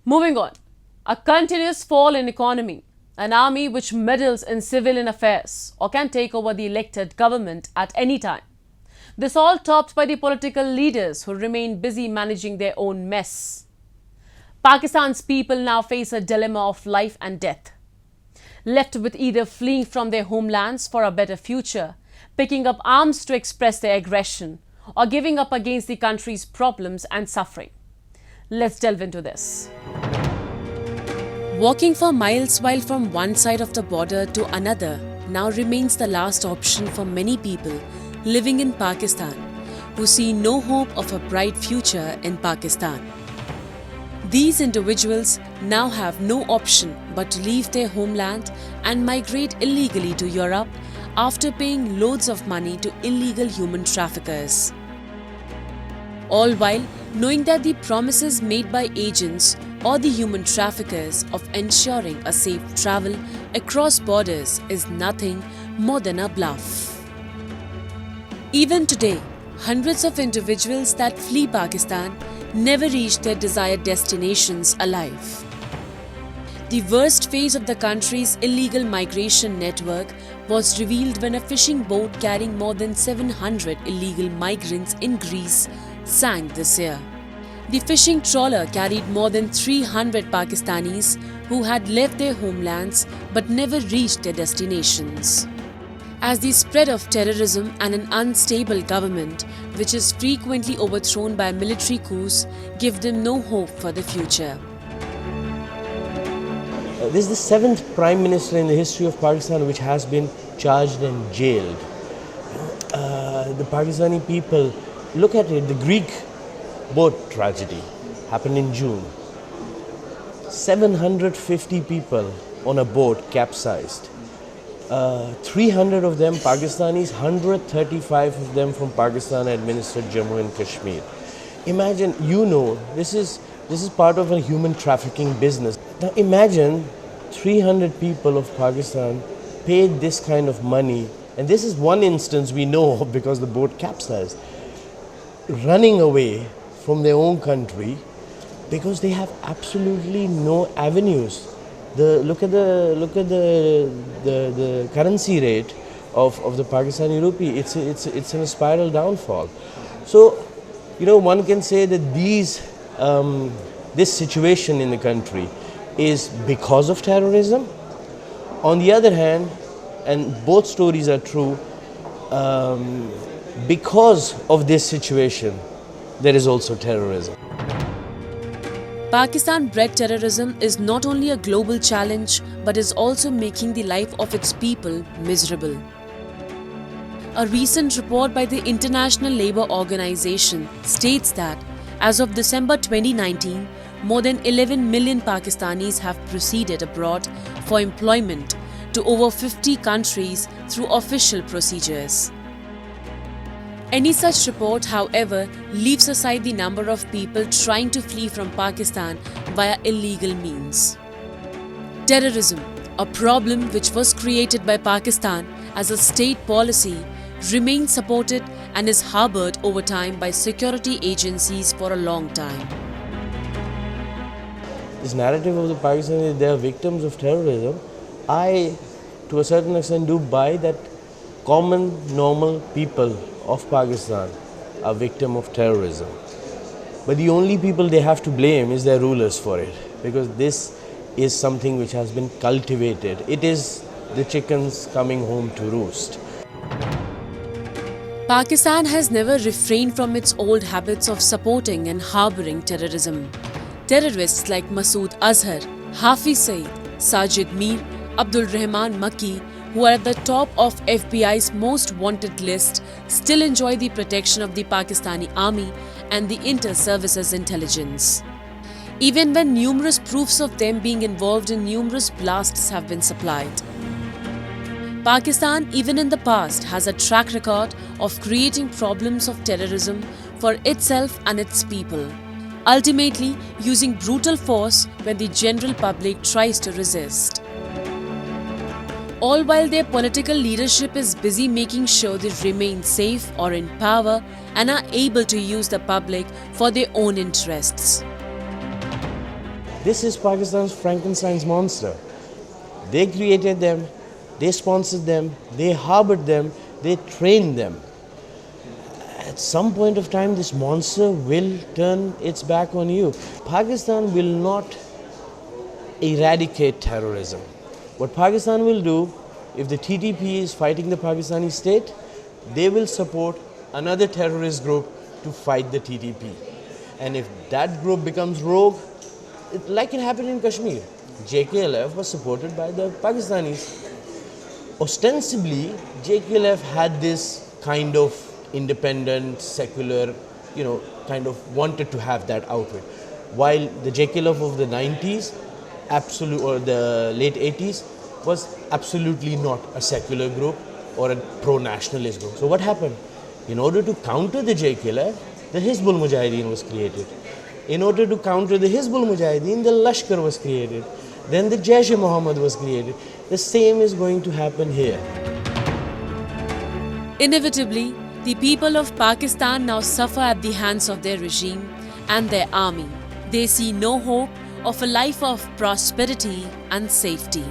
Moving on, a continuous fall in economy, an army which meddles in civilian affairs or can take over the elected government at any time. This all topped by the political leaders who remain busy managing their own mess. Pakistan's people now face a dilemma of life and death. Left with either fleeing from their homelands for a better future, picking up arms to express their aggression, or giving up against the country's problems and suffering. Let's delve into this. Walking for miles while from one side of the border to another now remains the last option for many people living in Pakistan who see no hope of a bright future in Pakistan. These individuals now have no option but to leave their homeland and migrate illegally to Europe after paying loads of money to illegal human traffickers. All while knowing that the promises made by agents or the human traffickers of ensuring a safe travel across borders is nothing more than a bluff. Even today, hundreds of individuals that flee Pakistan never reach their desired destinations alive. The worst phase of the country's illegal migration network was revealed when a fishing boat carrying more than 700 illegal migrants in Greece sank this year. The fishing trawler carried more than 300 Pakistanis who had left their homelands but never reached their destinations. As the spread of terrorism and an unstable government, which is frequently overthrown by military coups, give them no hope for the future. This is the seventh Prime Minister in the history of Pakistan which has been charged and jailed. The Pakistani people, look at it, the Greek boat tragedy happened in June. 750 people on a boat capsized. 300 of them Pakistanis, 135 of them from Pakistan administered Jammu and Kashmir. Imagine, this is part of a human trafficking business. Now imagine 300 people of Pakistan paid this kind of money, and this is one instance we know of because the boat capsized, running away from their own country because they have absolutely no avenues. Look at the currency rate of the Pakistani rupee. It's in a spiral downfall. So, one can say that this situation in the country is because of terrorism. On the other hand, and both stories are true, because of this situation, there is also terrorism. Pakistan-bred terrorism is not only a global challenge but is also making the life of its people miserable. A recent report by the International Labour Organization states that as of December 2019, more than 11 million Pakistanis have proceeded abroad for employment to over 50 countries through official procedures. Any such report, however, leaves aside the number of people trying to flee from Pakistan via illegal means. Terrorism, a problem which was created by Pakistan as a state policy, remains supported and is harbored over time by security agencies for a long time. This narrative of the Pakistanis, they are victims of terrorism. I, to a certain extent, do buy that common, normal people of Pakistan are victim of terrorism. But the only people they have to blame is their rulers for it, because this is something which has been cultivated. It is the chickens coming home to roost. Pakistan has never refrained from its old habits of supporting and harboring terrorism. Terrorists like Masood Azhar, Hafiz Saeed, Sajid Mir, Abdul Rahman Makki, who are at the top of FBI's most wanted list, still enjoy the protection of the Pakistani army and the inter-services intelligence. Even when numerous proofs of them being involved in numerous blasts have been supplied. Pakistan, even in the past, has a track record of creating problems of terrorism for itself and its people, ultimately using brutal force when the general public tries to resist. All while their political leadership is busy making sure they remain safe or in power and are able to use the public for their own interests. This is Pakistan's Frankenstein's monster. They created them, they sponsored them, they harbored them, they trained them. At some point of time, this monster will turn its back on you. Pakistan will not eradicate terrorism. What Pakistan will do, if the TTP is fighting the Pakistani state, they will support another terrorist group to fight the TTP. And if that group becomes rogue, like it happened in Kashmir, JKLF was supported by the Pakistanis. Ostensibly, JKLF had this kind of independent, secular, kind of wanted to have that outfit. While the JKLF of the 90s, or the late 80s, was absolutely not a secular group or a pro-nationalist group. So what happened? In order to counter the JKLF, the Hizbul Mujahideen was created. In order to counter the Hizbul Mujahideen, the Lashkar was created. Then the Jaish-e-Mohammed was created. The same is going to happen here. Inevitably, the people of Pakistan now suffer at the hands of their regime and their army. They see no hope of a life of prosperity and safety.